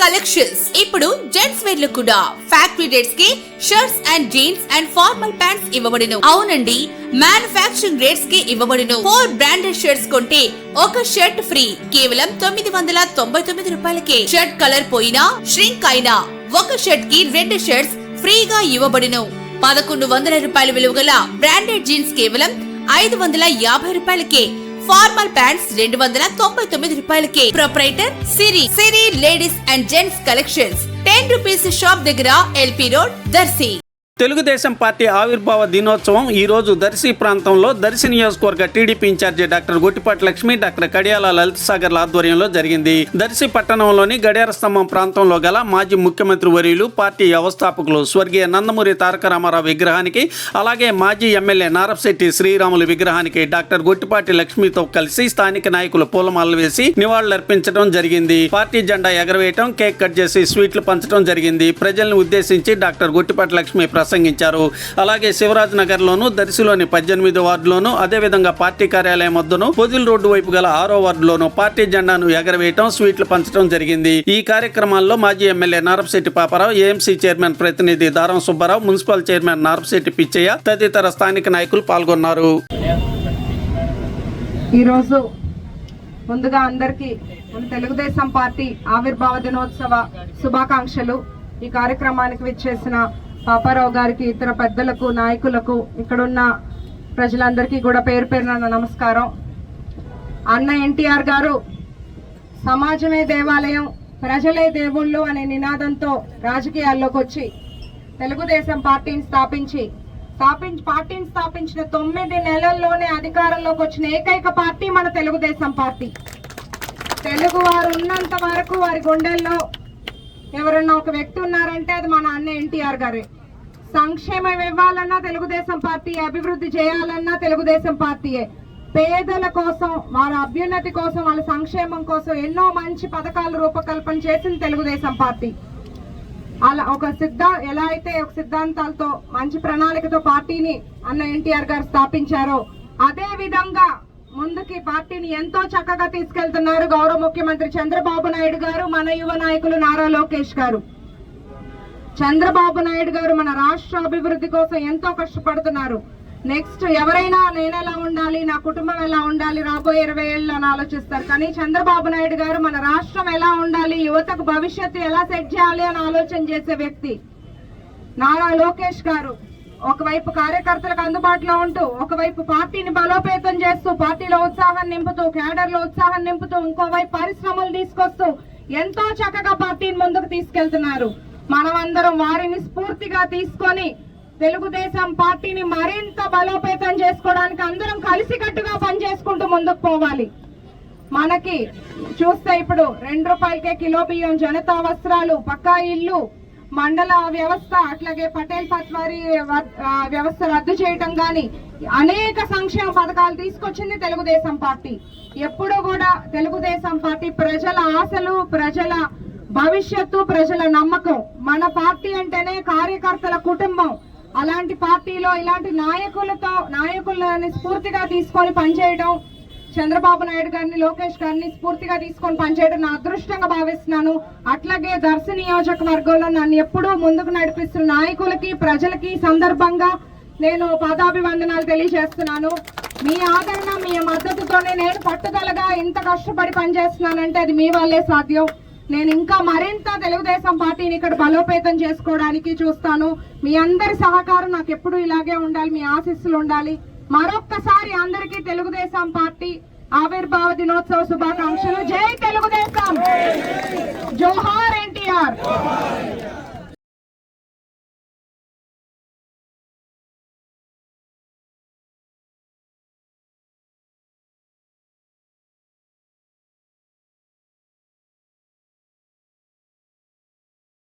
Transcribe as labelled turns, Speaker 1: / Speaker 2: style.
Speaker 1: Collections ఇప్పుడు gents wear లో కూడా ఫ్యాక్టరీ రేట్స్ కి shirts and jeans and formal pants ఇవ్వబడును. అవునండి, మ్యానుఫ్యాక్చరింగ్ రేట్స్ కి ఇవ్వబడును. 4 బ్రాండెడ్ షర్ట్స్ కొంటే ఒక షర్ట్ ఫ్రీ కేవలం 999 రూపాయలకే. షర్ట్ కలర్ పోయినా ష్రింక్ అయినా ఒక షర్ట్ కి 2 షర్ట్స్ ఫ్రీగా ఇవ్వబడును. 1100 రూపాయల విలువ గల బ్రాండెడ్ జీన్స్ కేవలం 550 రూపాయలకే. ఫార్మల్ ప్యాంట్స్ 299 రూపాయలకే. Proprietor Siri ladies and gents collections 10 rupees shop దగ్గర LP road Darsi.
Speaker 2: Telugu Desam party ఆవిర్భావ దినోత్సవం ఈ రోజు దర్శి ప్రాంతంలో దర్శి నియోజకవర్గ TDP incharge doctor Guttipati Lakshmi, doctor Kadiyala Lalitha సాగర్ల ఆధ్వర్యంలో జరిగింది. దర్శి పట్టణంలోని గడియార స్తంభం ప్రాంతంలో గల మాజీ ముఖ్యమంత్రి వర్యులు, పార్టీ వ్యవస్థాపకులు స్వర్గీయ నందమూరి తారక రామారావు విగ్రహానికి, అలాగే మాజీ ఎమ్మెల్యే నారపశెట్టి శ్రీరాములు విగ్రహానికి డాక్టర్ గుట్టిపాటి లక్ష్మితో కలిసి స్థానిక నాయకులు పూలమాలలు వేసి నివాళులర్పించడం జరిగింది. పార్టీ జెండా ఎగరవేయటం, కేక్ కట్ చేసి స్వీట్లు పంచడం జరిగింది. ప్రజలను ఉద్దేశించి డాక్టర్ గుట్టిపాటి లక్ష్మి ప్రసంగించారు. అలాగే శివరాజ్ నగర్ లోను, దర్శిలోని 18వ వార్డులోను, అదేవిధంగా పార్టీ కార్యాలయం వద్దను, పొదిల్ రోడ్డు వైపు గల 6వ వార్డులోను పార్టీ జెండాను ఎగరవేయటం, స్వీట్లు పంచడం జరిగింది. ఈ కార్యక్రమాల్లో మాజీ MLA Narapasetti Paparao, AMC chairman ప్రతినిధి దారం సుబ్బారావు, మున్సిపల్ చైర్మన్ నారపశెట్టి పిచ్చయ్య తదితర స్థానిక నాయకులు పాల్గొన్నారు.
Speaker 3: ఈరోజు ముందుగా అందరికీ మన తెలుగుదేశం పార్టీ ఆవిర్భావ దినోత్సవ శుభాకాంక్షలు. ఈ కార్యక్రమానికి విచ్చేసిన పాపారావు గారికి, ఇతర పెద్దలకు, నాయకులకు, ఇక్కడున్న ప్రజలందరికీ కూడా పేరు పేరున నమస్కారం. అన్న ఎన్టీఆర్ గారు సమాజమే దేవాలయం, ప్రజలే దేవుళ్ళు అనే నినాదంతో రాజకీయాల్లోకి వచ్చి తెలుగుదేశం పార్టీని స్థాపించిన 9 నెలల్లోనే అధికారంలోకి వచ్చిన ఏకైక పార్టీ మన తెలుగుదేశం పార్టీ. తెలుగు వారు ఉన్నంత వరకు వారి గుండెల్లో ఎవరన్నా ఒక వ్యక్తి ఉన్నారంటే అది మన అన్న ఎన్టీఆర్ గారే. సంక్షేమం ఇవ్వాలన్నా తెలుగుదేశం పార్టీ, అభివృద్ధి చేయాలన్నా తెలుగుదేశం పార్టీయే. పేదల కోసం, వారి అభ్యున్నతి కోసం, వాళ్ళ సంక్షేమం కోసం ఎన్నో మంచి పథకాలు రూపకల్పన చేసింది తెలుగుదేశం పార్టీ. అలా ఎలా అయితే ఒక సిద్ధాంతాలతో, మంచి ప్రణాళికతో పార్టీని అన్న ఎన్టీఆర్ గారు స్థాపించారో అదే విధంగా ముందుకి పార్టీని ఎంతో చక్కగా తీసుకెళ్తున్నారు గౌరవ ముఖ్యమంత్రి చంద్రబాబు నాయుడు గారు, మన యువ నాయకులు నారా లోకేష్ గారు. చంద్రబాబు నాయుడు గారు మన రాష్ట్ర అభివృద్ధి కోసం ఎంతో కష్టపడుతున్నారు. నెక్స్ట్ ఎవరైనా నేను ఎలా ఉండాలి, నా కుటుంబం ఎలా ఉండాలి, రాబోయే 20 ఏళ్ళు అని ఆలోచిస్తారు. కానీ చంద్రబాబు నాయుడు గారు మన రాష్ట్రం ఎలా ఉండాలి, యువతకు భవిష్యత్తు ఎలా సెట్ చేయాలి అని ఆలోచన చేసే వ్యక్తి. నారా లోకేష్ గారు ఒకవైపు కార్యకర్తలకు అందుబాటులో ఉంటూ, ఒకవైపు పార్టీని బలోపేతం చేస్తూ, పార్టీలో ఉత్సాహం నింపుతూ, క్యాడర్లో ఉత్సాహం నింపుతూ, ఇంకోవైపు పరిశ్రమలు తీసుకొస్తూ ఎంతో చక్కగా పార్టీని ముందుకు తీసుకెళ్తున్నారు. మనమందరం వారిని స్ఫూర్తిగా తీసుకొని తెలుగుదేశం పార్టీని మరింత బలోపేతం చేసుకోవడానికి అందరం కలిసికట్టుగా పనిచేసుకుంటూ ముందుకు పోవాలి. మనకి చూస్తే ఇప్పుడు 2 రూపాయలకే కిలో బియ్యం, జనతా వస్త్రాలు, పక్కా ఇల్లు, మండల వ్యవస్థ, అట్లాగే పటేల్ పట్వారీ వ్యవస్థ రద్దు చేయటం గాని అనేక సంక్షేమ పథకాలు తీసుకొచ్చింది తెలుగుదేశం పార్టీ. ఎప్పుడూ కూడా తెలుగుదేశం పార్టీ ప్రజల ఆశలు, ప్రజల భవిష్యత్తు, ప్రజల నమ్మకం. మన పార్టీ అంటేనే కార్యకర్తల కుటుంబం. అలాంటి పార్టీలో ఇలాంటి నాయకులని స్ఫూర్తిగా తీసుకొని పనిచేయడం, చంద్రబాబు నాయుడు గారిని, లోకేష్ గారిని స్ఫూర్తిగా తీసుకొని పనిచేయడం నా అదృష్టంగా భావిస్తున్నాను. అట్లాగే దర్శి నియోజకవర్గంలో నన్ను ఎప్పుడూ ముందుకు నడిపిస్తున్న నాయకులకి, ప్రజలకి సందర్భంగా నేను పాదాభివందనాలు తెలియజేస్తున్నాను. మీ ఆదరణ, మీ మద్దతుతోనే నేను పట్టుదలగా ఇంత కష్టపడి పనిచేస్తున్నానంటే అది మీ వల్లే సాధ్యం. నేను ఇంకా మరింత తెలుగుదేశం పార్టీని ఇక్కడ బలోపేతం చేసుకోవడానికి చూస్తాను. మీ అందరి సహకారం నాకు ఎప్పుడు ఇలాగే ఉండాలి, మీ ఆశీస్సులు ఉండాలి. మరొక్కసారి అందరికీ తెలుగుదేశం పార్టీ ఆవిర్భావ దినోత్సవ శుభాకాంక్షలు. జై తెలుగుదేశం, జోహార్ ఎన్టీఆర్.